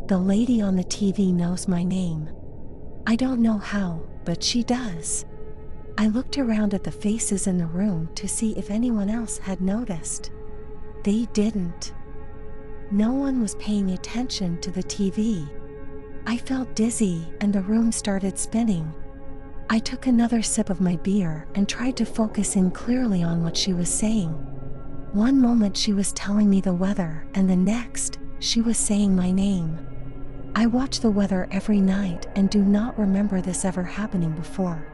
The lady on the TV knows my name. I don't know how, but she does. I looked around at the faces in the room to see if anyone else had noticed. They didn't. No one was paying attention to the TV. I felt dizzy and the room started spinning. I took another sip of my beer and tried to focus in clearly on what she was saying. One moment she was telling me the weather, and the next, she was saying my name. I watch the weather every night and do not remember this ever happening before.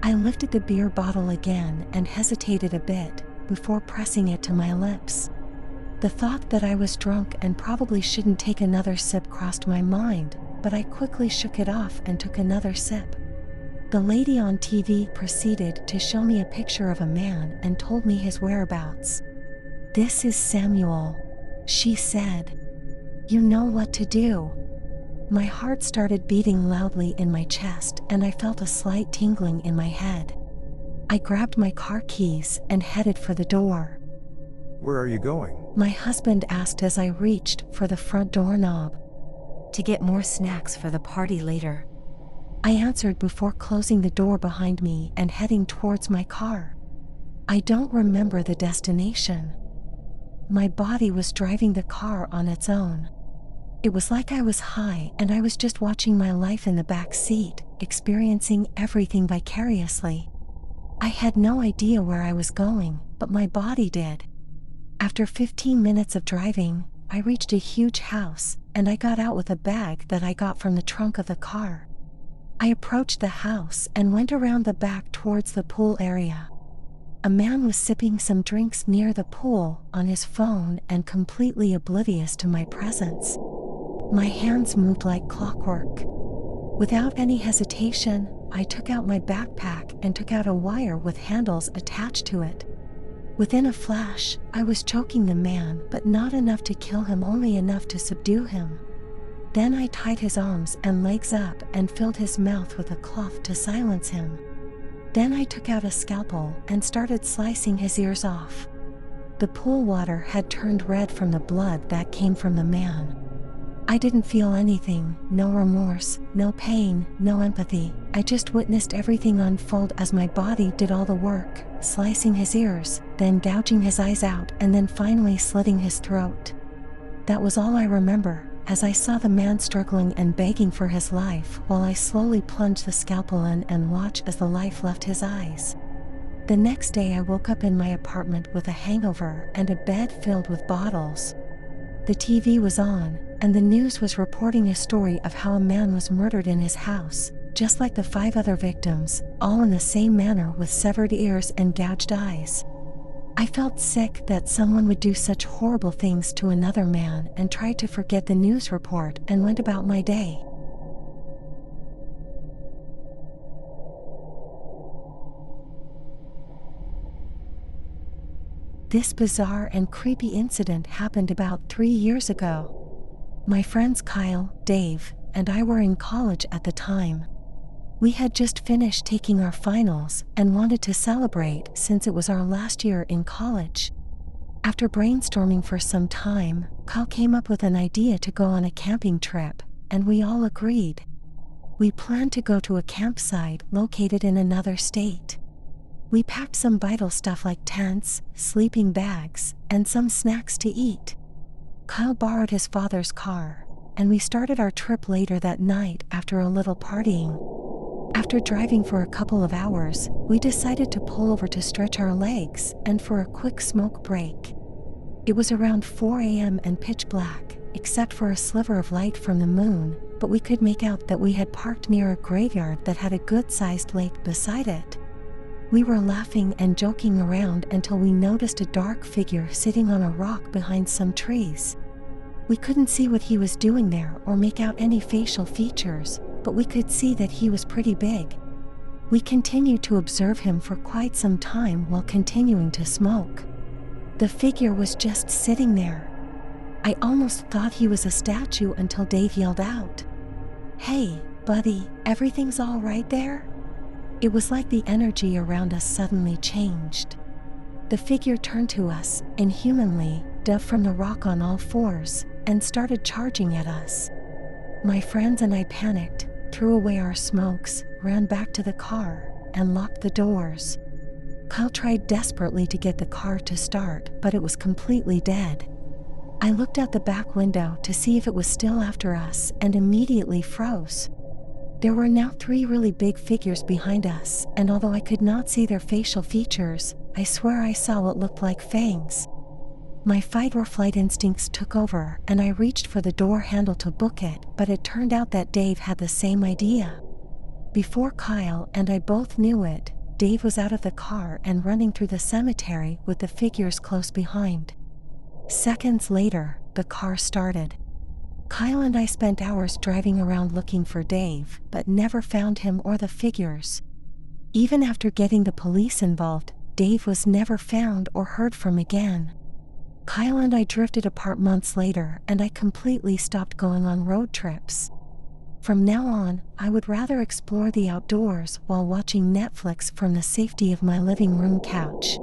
I lifted the beer bottle again and hesitated a bit before pressing it to my lips. The thought that I was drunk and probably shouldn't take another sip crossed my mind, but I quickly shook it off and took another sip. The lady on TV proceeded to show me a picture of a man and told me his whereabouts. "This is Samuel," she said. "You know what to do." My heart started beating loudly in my chest and I felt a slight tingling in my head. I grabbed my car keys and headed for the door. "Where are you going?" My husband asked as I reached for the front doorknob. "To get more snacks for the party later." I answered before closing the door behind me and heading towards my car. I don't remember the destination. My body was driving the car on its own. It was like I was high and I was just watching my life in the back seat, experiencing everything vicariously. I had no idea where I was going, but my body did. After 15 minutes of driving, I reached a huge house, and I got out with a bag that I got from the trunk of the car. I approached the house and went around the back towards the pool area. A man was sipping some drinks near the pool on his phone and completely oblivious to my presence. My hands moved like clockwork. Without any hesitation, I took out my backpack and took out a wire with handles attached to it. Within a flash, I was choking the man, but not enough to kill him, only enough to subdue him. Then I tied his arms and legs up and filled his mouth with a cloth to silence him. Then I took out a scalpel and started slicing his ears off. The pool water had turned red from the blood that came from the man. I didn't feel anything, no remorse, no pain, no empathy. I just witnessed everything unfold as my body did all the work, slicing his ears, then gouging his eyes out, and then finally slitting his throat. That was all I remember, as I saw the man struggling and begging for his life while I slowly plunged the scalpel in and watched as the life left his eyes. The next day I woke up in my apartment with a hangover and a bed filled with bottles. The TV was on, and the news was reporting a story of how a man was murdered in his house, just like the 5 other victims, all in the same manner with severed ears and gouged eyes. I felt sick that someone would do such horrible things to another man and tried to forget the news report and went about my day. This bizarre and creepy incident happened about 3 years ago. My friends Kyle, Dave, and I were in college at the time. We had just finished taking our finals and wanted to celebrate since it was our last year in college. After brainstorming for some time, Kyle came up with an idea to go on a camping trip, and we all agreed. We planned to go to a campsite located in another state. We packed some vital stuff like tents, sleeping bags, and some snacks to eat. Kyle borrowed his father's car, and we started our trip later that night after a little partying. After driving for a couple of hours, we decided to pull over to stretch our legs and for a quick smoke break. It was around 4 a.m. and pitch black, except for a sliver of light from the moon, but we could make out that we had parked near a graveyard that had a good-sized lake beside it. We were laughing and joking around until we noticed a dark figure sitting on a rock behind some trees. We couldn't see what he was doing there or make out any facial features, but we could see that he was pretty big. We continued to observe him for quite some time while continuing to smoke. The figure was just sitting there. I almost thought he was a statue until Dave yelled out, "Hey, buddy, everything's all right there?" It was like the energy around us suddenly changed. The figure turned to us, inhumanly, dove from the rock on all fours, and started charging at us. My friends and I panicked, threw away our smokes, ran back to the car, and locked the doors. Kyle tried desperately to get the car to start, but it was completely dead. I looked out the back window to see if it was still after us and immediately froze. There were now 3 really big figures behind us, and although I could not see their facial features, I swear I saw what looked like fangs. My fight or flight instincts took over, and I reached for the door handle to book it, but it turned out that Dave had the same idea. Before Kyle and I both knew it, Dave was out of the car and running through the cemetery with the figures close behind. Seconds later, the car started. Kyle and I spent hours driving around looking for Dave, but never found him or the figures. Even after getting the police involved, Dave was never found or heard from again. Kyle and I drifted apart months later, and I completely stopped going on road trips. From now on, I would rather explore the outdoors while watching Netflix from the safety of my living room couch.